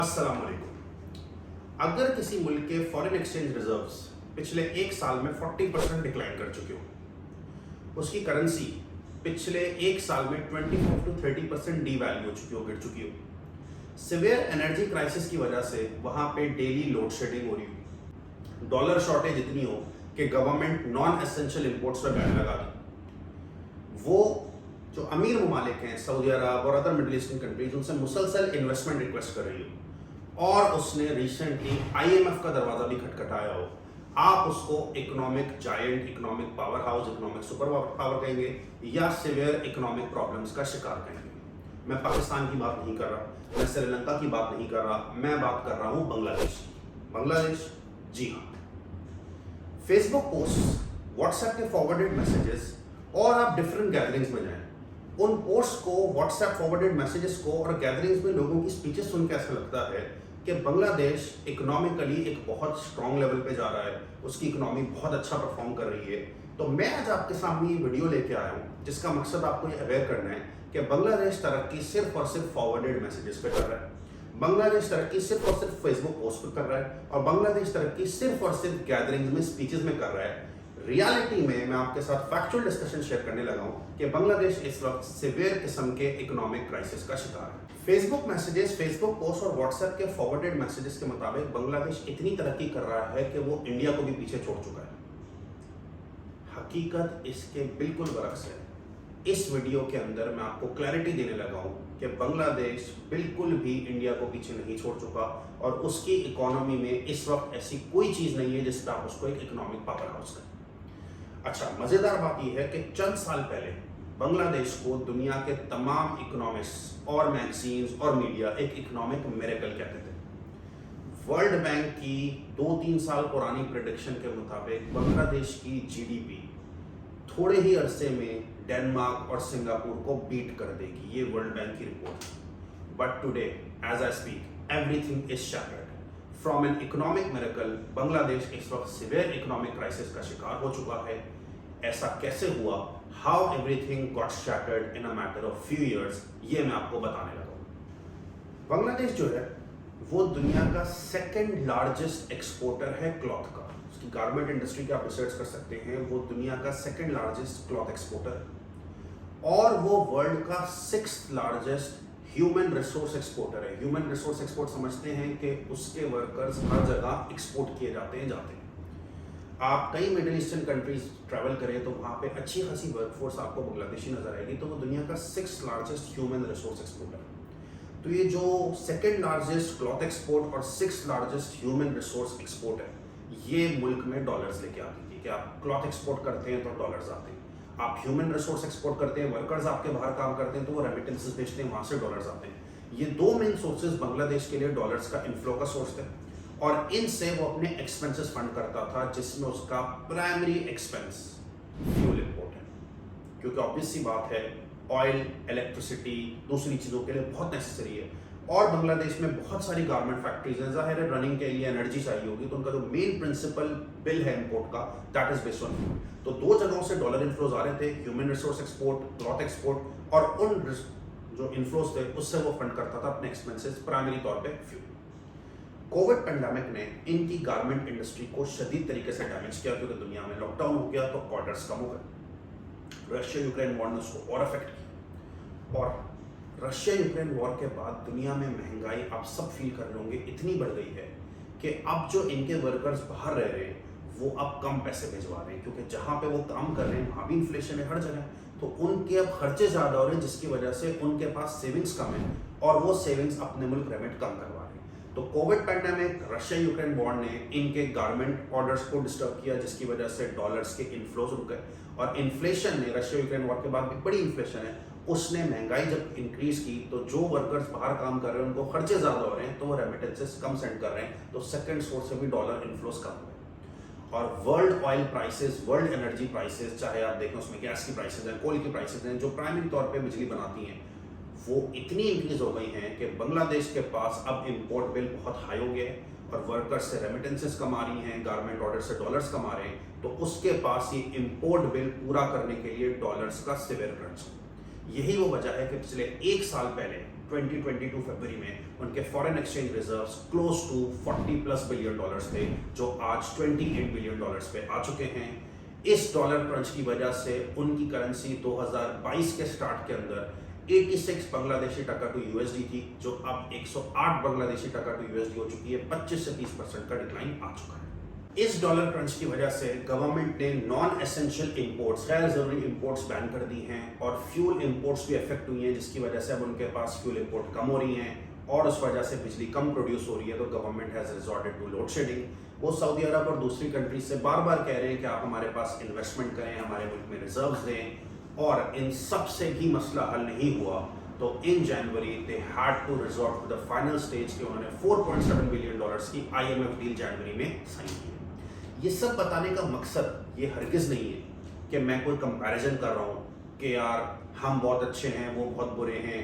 अस्सलाम वालेकुम। अगर किसी मुल्क के फॉरेन एक्सचेंज रिजर्व्स पिछले एक साल में 40% डिक्लाइन कर चुके हो, उसकी करेंसी पिछले एक साल में 25 to 30% डीवैल्यू हो चुकी हो, गिर चुकी हो, सिवियर एनर्जी क्राइसिस की वजह से वहां पे डेली लोड शेडिंग हो रही हो, डॉलर शॉर्टेज इतनी हो कि गवर्नमेंट नॉन एसेंशियल इंपोर्ट्स पर बैन लगा दी, वो जो अमीर ममालिक हैं सऊदी अरब और अदर मिडिल ईस्टर्न कंट्रीज उनसे मुसलसल इन्वेस्टमेंट रिक्वेस्ट कर रही हो और उसने रिसेंटली आईएमएफ का दरवाजा भी खटखटाया हो, आप उसको economic giant, economic power house, economic super power कहेंगे या सिवियर इकोनॉमिक प्रॉब्लम्स का शिकार कहेंगे। मैं पाकिस्तान की बात नहीं कर रहा, मैं श्रीलंका की बात नहीं कर रहा, मैं बात कर रहा हूं बांग्लादेश की। बांग्लादेश, जी हाँ, फेसबुक पोस्ट, व्हाट्सएप के फॉरवर्डेड मैसेजेस और आप डिफरेंट गैदरिंग्स में जाएं, उन पोस्ट को, व्हाट्सएप फॉरवर्डेड मैसेजेस को और गैदरिंग्स में लोगों की स्पीचेस सुन के ऐसा लगता है कि बांग्लादेश इकोनॉमिकली एक बहुत स्ट्रॉन्ग लेवल पे जा रहा है, उसकी इकोनॉमी बहुत अच्छा परफॉर्म कर रही है। तो मैं आज आपके सामने ये वीडियो लेके आया हूँ जिसका मकसद आपको ये अवेयर करना है कि बांग्लादेश तरक्की सिर्फ और सिर्फ फॉरवर्डेड मैसेजेस पे कर रहा है, बांग्लादेश तरक्की सिर्फ और सिर्फ फेसबुक पोस्ट पर कर रहा है और बांग्लादेश तरक्की सिर्फ और सिर्फ गैदरिंग्स में, स्पीचेस में कर रहा है। रियलिटी में मैं आपके साथ फैक्चुअल डिस्कशन शेयर करने लगा हूं कि बांग्लादेश इस वक्त सिवियर किस्म के इकोनॉमिक क्राइसिस का शिकार है। फेसबुक मैसेजेस, फेसबुक पोस्ट और व्हाट्सएप के फॉरवर्डेड मैसेजेस के मुताबिक बांग्लादेश इतनी तरक्की कर रहा है कि वो इंडिया को भी पीछे छोड़ चुका है। हकीकत इसके बिल्कुल बरक्स है। इस वीडियो के अंदर मैं आपको क्लैरिटी देने लगा हूं कि बांग्लादेश बिल्कुल भी इंडिया को पीछे नहीं छोड़ चुका और उसकी इकोनॉमी में इस वक्त ऐसी कोई चीज नहीं है जिस पर आप उसको एक इकोनॉमिक पावर हाउस करें। अच्छा, मजेदार बात यह है कि चंद साल पहले बांग्लादेश को दुनिया के तमाम इकोनॉमिस्ट्स और मैगजीन्स और मीडिया एक इकोनॉमिक मिरेकल कहते थे। वर्ल्ड बैंक की 2-3 साल पुरानी प्रेडिक्शन के मुताबिक बांग्लादेश की जीडीपी थोड़े ही अरसे में डेनमार्क और सिंगापुर को बीट कर देगी, ये वर्ल्ड बैंक की रिपोर्ट है। But today as I speak everything is shattered. From an economic miracle Bangladesh इस वक्त सिवियर इकोनॉमिक क्राइसिस का शिकार हो चुका है। ऐसा कैसे हुआ, how everything got shattered in a matter of few years, ये मैं आपको बताने लगा हूं। बांग्लादेश जो है वो दुनिया का सेकंड लार्जेस्ट एक्सपोर्टर है क्लॉथ का। उसकी गारमेंट इंडस्ट्री की आप रिसर्च कर सकते हैं, वो दुनिया का सेकंड लार्जेस्ट क्लॉथ एक्सपोर्टर है और वो वर्ल्ड का 6th largest human resource exporter है। ह्यूमन रिसोर्स एक्सपोर्ट समझते हैं कि उसके वर्कर्स हर जगह एक्सपोर्ट किए जाते हैं। आप कई मिडिल ईस्टर्न कंट्रीज ट्रैवल करें तो वहाँ पे अच्छी खासी वर्कफोर्स आपको बांग्लादेशी नजर आएगी। तो वो दुनिया का 6th largest human resource exporter है। तो ये जो सेकंड लार्जेस्ट क्लॉथ एक्सपोर्ट और 6th largest human resource export है, ये मुल्क में डॉलर्स लेके आती थी कि आप क्लॉथ एक्सपोर्ट करते हैं तो डॉलर्स आते हैं, आप ह्यूमन रिसोर्स एक्सपोर्ट करते हैं, वर्कर्स आपके बाहर काम करते हैं तो वो रेमिटेंसेस भेजते हैं, वहां से डॉलर्स आते हैं। ये 2 मेन सोर्सेज बांग्लादेश के लिए डॉलर्स का इनफ्लो का सोर्स थे और इनसे वो अपने एक्सपेंसेस फंड करता था, जिसमें उसका प्राइमरी एक्सपेंस फ्यूल इंपोर्ट है, क्योंकि ऑब्वियस सी बात है ऑयल, इलेक्ट्रिसिटी दूसरी चीज़ों के लिए बहुत नेसेसरी है और बांग्लादेश में बहुत सारी गारमेंट फैक्ट्रीज हैं, जाहिर है रनिंग के लिए एनर्जी चाहिए होगी, तो उनका जो मेन प्रिंसिपल बिल है इंपोर्ट का, that is based on fuel. तो 2 जगहों से डॉलर इनफ्लोज आ रहे थे, human resource export, cloth export, और उन जो इनफ्लोज थे उससे वो फंड करता था अपने एक्सपेंसेस, प्राइमरी तौर पे फ्यूल। कोविड पेंडेमिक ने इनकी गारमेंट इंडस्ट्री को शदीद तरीके से डैमेज किया क्योंकि दुनिया में लॉकडाउन हो गया तो ऑर्डर्स कम हो गए। रशिया यूक्रेन वॉर ने उसको और अफेक्ट किया और रशिया यूक्रेन वॉर के बाद दुनिया में महंगाई, आप सब फील कर रहे होंगे, इतनी बढ़ गई है कि अब जो इनके वर्कर्स बाहर रह रहे हैं वो अब कम पैसे भिजवा रहे हैं क्योंकि जहाँ पे वो काम कर रहे हैं वहाँ भी इन्फ्लेशन है हर जगह, तो उनके अब खर्चे ज़्यादा हो रहे हैं जिसकी वजह से उनके पास सेविंग्स कम है और वो सेविंग्स अपने मुल्क रेमिट कम करवा रहे हैं। तो Covid pandemic, Russia Ukraine war ने इनके गारमेंट ऑर्डर्स को डिस्टर्ब किया जिसकी वजह से डॉलर्स के इनफ्लोज रुक गए और इन्फ्लेशन ने, रशिया यूक्रेन वॉर के बाद भी बड़ी इन्फ्लेशन है, उसने महंगाई जब इंक्रीज की तो जो वर्कर्स बाहर काम कर रहे हैं उनको खर्चे ज्यादा हो रहे हैं तो वो रेमिटेंसेस कम सेंड कर रहे हैं, तो सेकंड सोर्स से भी डॉलर इनफ्लोस कम हुए। और world oil prices, world energy prices, चाहे आप देखें उसमें गैस की प्राइसेस हैं, कोल की प्राइसेस हैं, जो प्राइमरी तौर पे बिजली बनाती हैं, वो इतनी इंक्रीज हो गई हैं कि बांग्लादेश के पास अब इंपोर्ट बिल बहुत हाई हो गया है और वर्कर्स से रेमिटेंसेस कम आ रही हैं, गारमेंट ऑर्डर से डॉलर्स कम आ रहे हैं, तो उसके पास ये इंपोर्ट बिल पूरा करने के लिए डॉलर्स का सिवियर क्रंच। यही वो वजह है कि पिछले एक साल पहले 2022 फरवरी में उनके foreign exchange reserves close to 40+ billion dollars थे, जो आज 28 बिलियन डॉलर्स पे आ चुके हैं। इस डॉलर क्रंच की वजह से उनकी करेंसी 2022 के स्टार्ट के अंदर 86 बांग्लादेशी टका टू यूएसडी थी, जो अब 108 बांग्लादेशी टका टू यूएसडी हो चुकी है। 25 से 30% का डिक्लाइन आ चुका है। इस डॉलर क्रंच की वजह से गवर्नमेंट ने नॉन एसेंशियल इंपोर्ट्स, गैर जरूरी इंपोर्ट्स बैन कर दी हैं और फ्यूल इंपोर्ट्स भी अफेक्ट हुई हैं, जिसकी वजह से अब उनके पास फ्यूल इंपोर्ट कम हो रही हैं और उस वजह से बिजली कम प्रोड्यूस हो रही है। तो government has resorted to load shedding. वो सऊदी अरब और दूसरी कंट्रीज से बार बार कह रहे हैं कि आप हमारे पास इन्वेस्टमेंट करें, हमारे मुल्क में रिजर्व्स दें, और इन सब से भी मसला हल नहीं हुआ। तो in January they had to resort to the final stage कि उन्होंने 4.7 बिलियन डॉलर्स की IMF डील जनवरी में साइन की। ये सब बताने का मकसद ये हरगिज नहीं है कि मैं कोई कंपैरिजन कर रहा हूँ कि यार हम बहुत अच्छे हैं, वो बहुत बुरे हैं।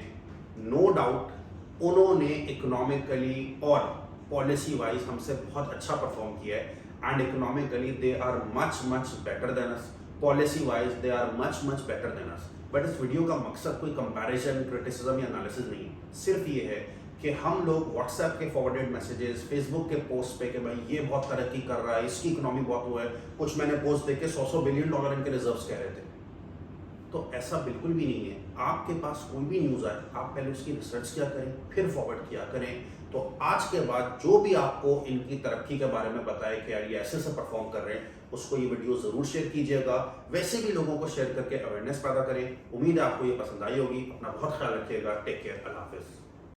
नो डाउट उन्होंने इकोनॉमिकली और पॉलिसी वाइज हमसे बहुत अच्छा परफॉर्म किया है and economically they are much better than us, policy wise they are much better than us. But इस वीडियो का मकसद कोई कंपैरिजन, क्रिटिसिज्म या एनालिसिस नहीं है। सिर्फ ये है कि हम लोग व्हाट्सएप के फॉरवर्डेड मैसेजेस, फेसबुक के पोस्ट पे कि भाई ये बहुत तरक्की कर रहा है, इसकी इकोनॉमी बहुत हुआ है, कुछ मैंने पोस्ट देखे 100 बिलियन डॉलर इनके रिजर्व्स कह रहे थे। तो ऐसा बिल्कुल भी नहीं है। आपके पास कोई भी न्यूज़ आए, आप पहले उसकी रिसर्च किया करें, फिर फॉरवर्ड किया करें। तो आज के बाद जो भी आपको इनकी तरक्की के बारे में बताए कि यार ये ऐसे परफॉर्म कर रहे हैं, उसको ये वीडियो ज़रूर शेयर कीजिएगा। वैसे भी लोगों को शेयर करके अवेयरनेस पैदा करें। उम्मीद है आपको ये पसंद आई होगी। अपना बहुत ख्याल रखिएगा। Take care. अल्लाह हाफिज़।